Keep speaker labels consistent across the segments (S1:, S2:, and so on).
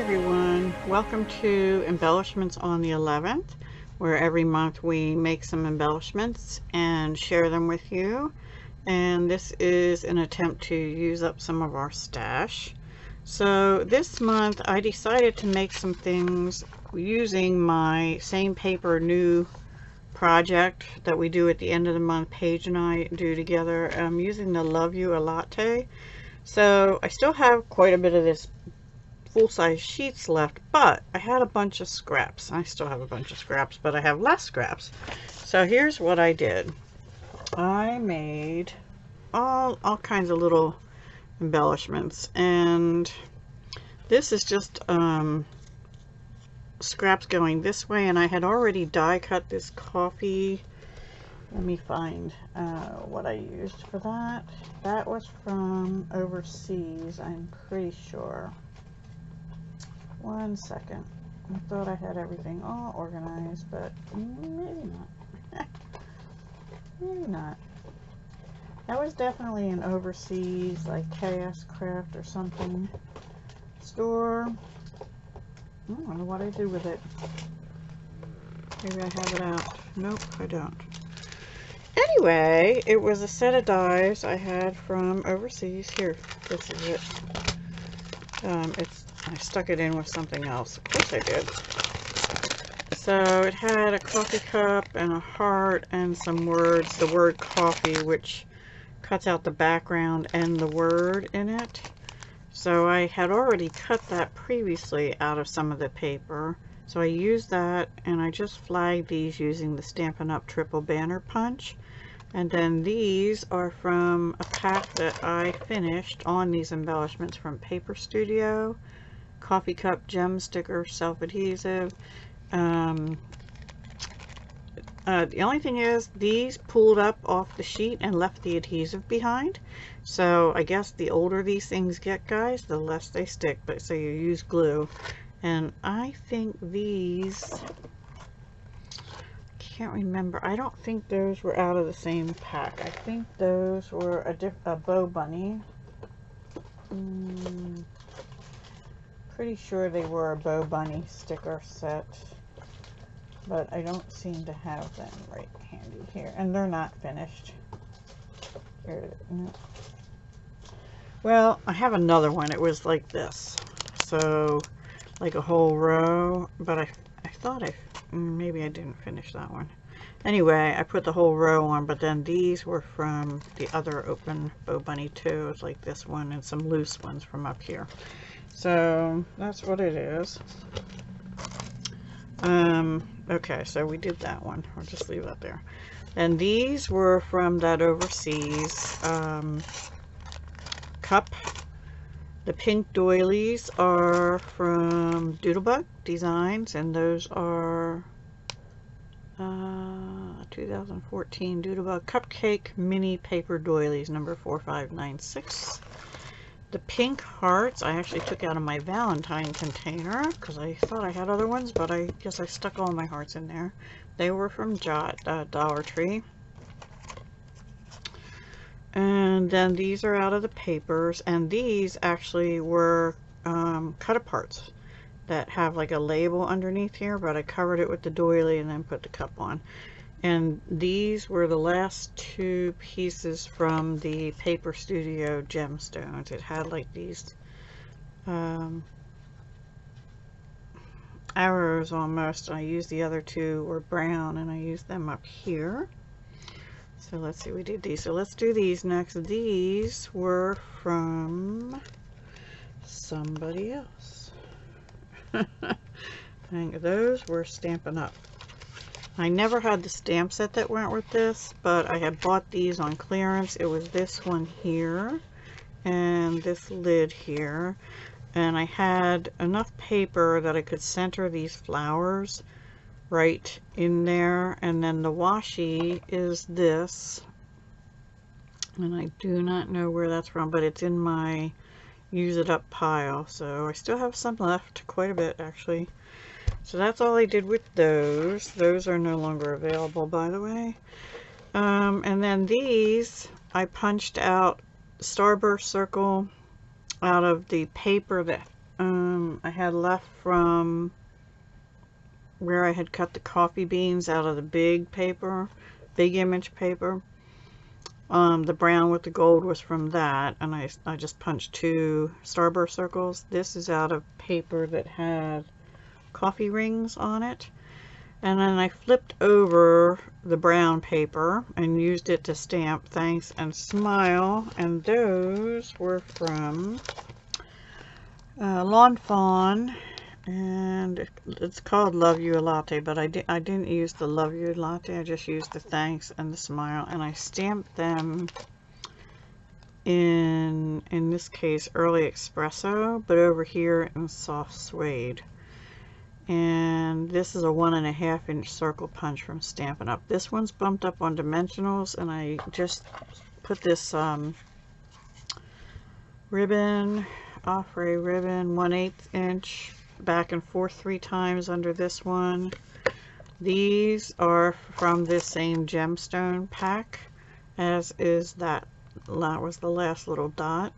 S1: everyone, welcome to Embellishments on the 11th, where every month we make some embellishments and share them with you. And this is an attempt to use up some of our stash. So this month I decided to make some things using my Same Paper New project that we do at the end of the month. Paige and I do together. I'm using the Love You a Latte. So I still have quite a bit of this full-size sheets left, but I had a bunch of scraps. I still have a bunch of scraps, but I have less scraps. So here's what I did. I made all kinds of little embellishments, and this is just scraps going this way, and I had already die cut this coffee. Let me find what I used for that. That was from overseas, I'm pretty sure. One second. I thought I had everything all organized, but maybe not. Maybe not. That was definitely an overseas, like Chaos Craft or something store. I don't know what I do with it. Maybe I have it out. Nope, I don't. Anyway, it was a set of dies I had from overseas. Here, this is it. I stuck it in with something else. Of course I did. So it had a coffee cup and a heart and some words. The word coffee, which cuts out the background and the word in it. So I had already cut that previously out of some of the paper. So I used that, and I just flagged these using the Stampin' Up! Triple Banner Punch. And then these are from a pack that I finished on these embellishments from Paper Studio. Coffee cup, gem sticker, self-adhesive. The only thing is, these pulled up off the sheet and left the adhesive behind. So I guess the older these things get, guys, the less they stick. But so you use glue. And I think these, can't remember. I don't think those were out of the same pack. I think those were a Bow Bunny. Pretty sure they were a Bow Bunny sticker set, but I don't seem to have them right handy here, and they're not finished. Here, no. Well, I have another one. It was like this, so like a whole row, but I thought maybe I didn't finish that one. Anyway, I put the whole row on, but then these were from the other open Bow Bunny too. It's like this one and some loose ones from up here. So that's what it is. Okay, so we did that one. I'll just leave that there. And these were from that overseas cup. The pink doilies are from Doodlebug Designs, and those are 2014 Doodlebug Cupcake Mini Paper Doilies, number 4596. The pink hearts I actually took out of my Valentine container because I thought I had other ones, but I guess I stuck all my hearts in there. They were from Dollar Tree. And then these are out of the papers, and these actually were cut aparts that have like a label underneath here, but I covered it with the doily and then put the cup on. And these were the last two pieces from the Paper Studio gemstones. It had like these arrows almost. I used the other two were brown, and I used them up here. So let's see, we did these. So let's do these next. These were from somebody else. And those were Stampin' Up! I never had the stamp set that went with this, but I had bought these on clearance. It was this one here and this lid here. And I had enough paper that I could center these flowers right in there. And then the washi is this. And I do not know where that's from, but it's in my use it up pile. So I still have some left, quite a bit actually. So that's all I did with those. Those are no longer available, by the way. And then these, I punched out Starburst Circle out of the paper that I had left from where I had cut the coffee beans out of the big paper, big image paper. The brown with the gold was from that, and I just punched 2 starburst circles. This is out of paper that had coffee rings on it. And then I flipped over the brown paper and used it to stamp Thanks and Smile, and those were from Lawn Fawn, and it's called Love You a Latte, but I didn't use the Love You Latte, I just used the Thanks and the Smile, and I stamped them in this case Early Espresso, but over here in Soft Suede. And this is a 1.5 inch circle punch from Stampin' Up. This one's bumped up on dimensionals, and I just put this ribbon, Offray ribbon, 1/8 inch, back and forth 3 times under this one. These are from this same gemstone pack, as is that was the last little dot.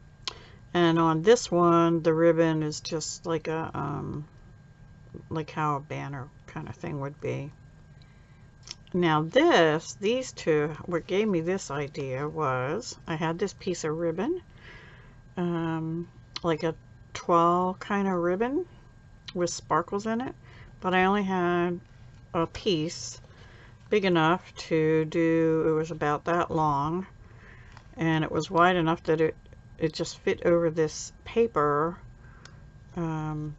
S1: And on this one, the ribbon is just like a like how a banner kind of thing would be. Now these two, what gave me this idea was I had this piece of ribbon, like a toile kind of ribbon with sparkles in it, but I only had a piece big enough to do, it was about that long, and it was wide enough that it just fit over this paper,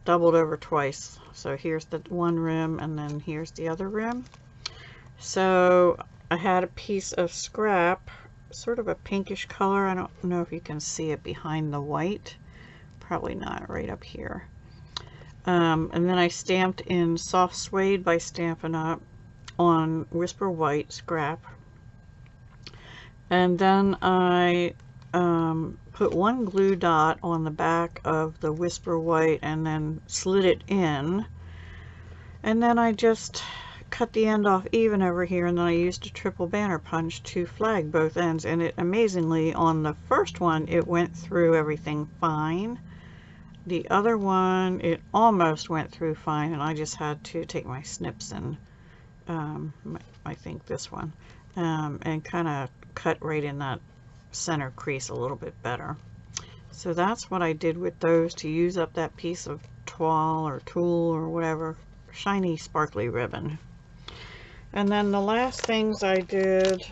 S1: doubled over twice. So here's the one rim, and then here's the other rim. So I had a piece of scrap, sort of a pinkish color. I don't know if you can see it behind the white. Probably not, right up here. And then I stamped in Soft Suede by Stampin' Up on Whisper White scrap. And then I put 1 glue dot on the back of the Whisper White and then slid it in. And then I just cut the end off even over here, and then I used a triple banner punch to flag both ends. And it amazingly, on the first one, it went through everything fine. The other one, it almost went through fine, and I just had to take my snips and I think this one, and kind of cut right in that center crease a little bit better. So that's what I did with those, to use up that piece of toile or tulle or whatever, shiny sparkly ribbon. And then the last things I did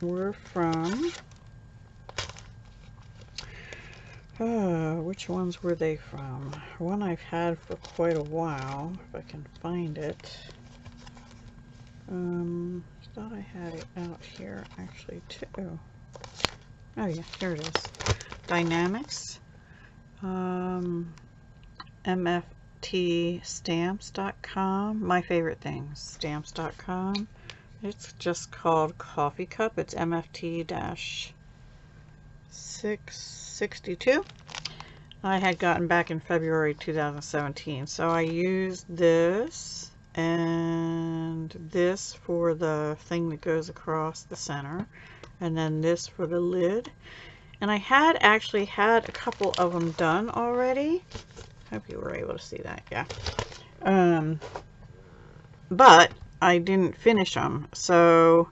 S1: were from, which ones were they from? One I've had for quite a while, if I can find it. I thought I had it out here actually too. Oh yeah, here it is. Dynamics. MFTstamps.com. My favorite things. Stamps.com. It's just called Coffee Cup. It's MFT-662. I had gotten back in February 2017. So I used this and this for the thing that goes across the center, and then this for the lid. And I had actually had a couple of them done already. Hope you were able to see that, yeah. But I didn't finish them, so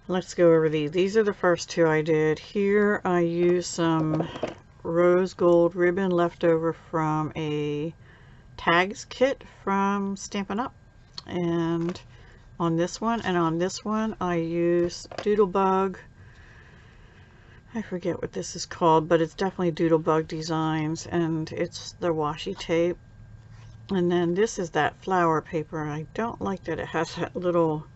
S1: let's go over these. These are the first 2 I did. Here I used some rose gold ribbon left over from a tags kit from Stampin' Up. And on this one and on this one I used Doodlebug. I forget what this is called, but it's definitely Doodlebug Designs, and it's the washi tape. And then this is that flower paper. I don't like that it has that little,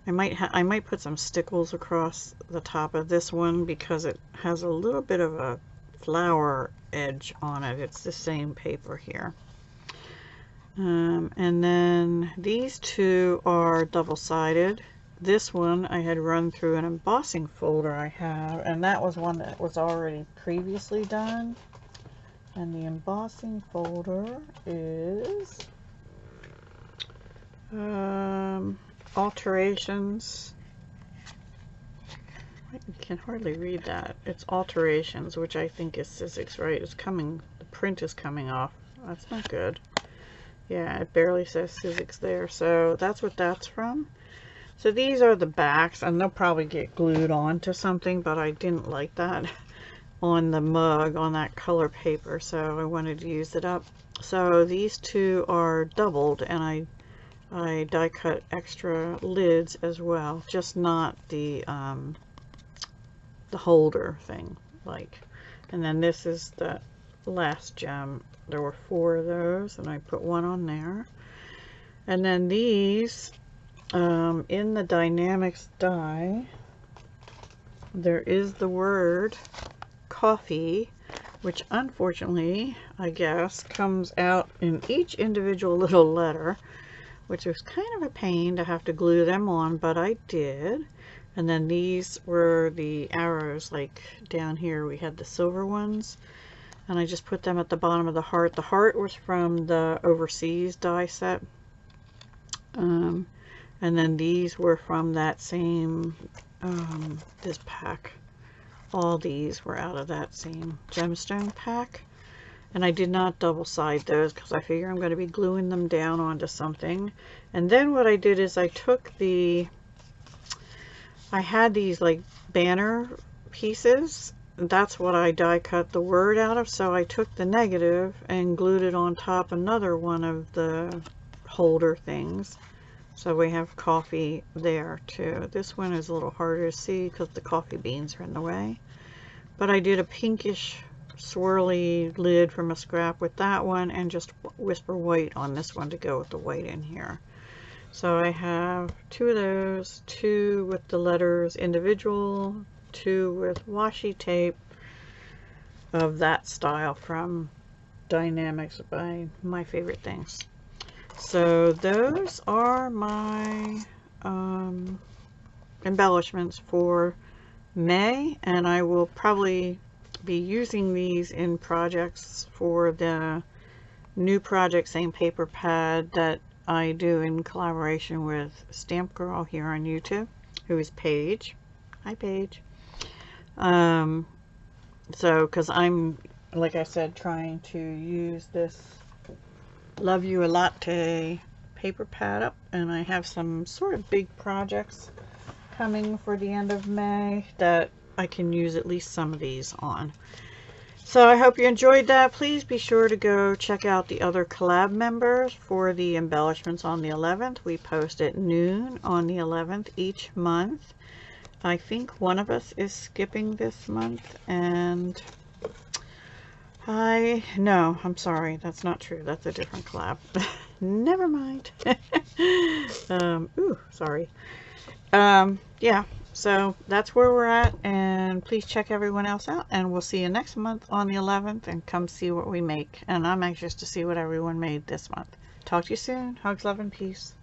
S1: I might put some stickles across the top of this one because it has a little bit of a flower edge on it. It's the same paper here. And then these 2 are double-sided. This one I had run through an embossing folder I have, and that was one that was already previously done. And the embossing folder is alterations. I can hardly read that. It's alterations, which I think is Sizzix, right? It's coming, the print is coming off. That's not good. Yeah, it barely says Sizzix there. So that's what that's from. So these are the backs, and they'll probably get glued on to something, but I didn't like that on the mug on that color paper, so I wanted to use it up. So these two are doubled, and I die cut extra lids as well, just not the holder thing, like. And then this is the last gem. There were 4 of those, and I put one on there. And then these, in the Dynamics die, there is the word coffee, which unfortunately, I guess, comes out in each individual little letter, which was kind of a pain to have to glue them on, but I did. And then these were the arrows, like down here we had the silver ones, and I just put them at the bottom of the heart. The heart was from the overseas die set, and then these were from that same this pack. All these were out of that same gemstone pack, and I did not double side those because I figure I'm going to be gluing them down onto something. And then what I did is I took I had these like banner pieces. That's what I die cut the word out of, so I took the negative and glued it on top another one of the holder things. So we have coffee there too. This one is a little harder to see because the coffee beans are in the way. But I did a pinkish swirly lid from a scrap with that one, and just whisper white on this one to go with the white in here. So I have 2 of those, 2 with the letters individual, 2 with washi tape of that style from Dynamics by My Favorite Things. So those are my embellishments for May, and I will probably be using these in projects for the new project, same paper pad that I do in collaboration with Stamp Girl here on YouTube, who is Paige. Hi, Paige. So, because I'm, like I said, trying to use this Love You a Latte paper pad up, and I have some sort of big projects coming for the end of May that I can use at least some of these on. So I hope you enjoyed that. Please be sure to go check out the other collab members for the embellishments on the 11th. We post at noon on the 11th each month. I think one of us is skipping this month, and no, I'm sorry, that's not true. That's a different collab. Never mind. Ooh, sorry. Yeah. So that's where we're at, and please check everyone else out, and we'll see you next month on the 11th, and come see what we make. And I'm anxious to see what everyone made this month. Talk to you soon. Hugs, love, and peace.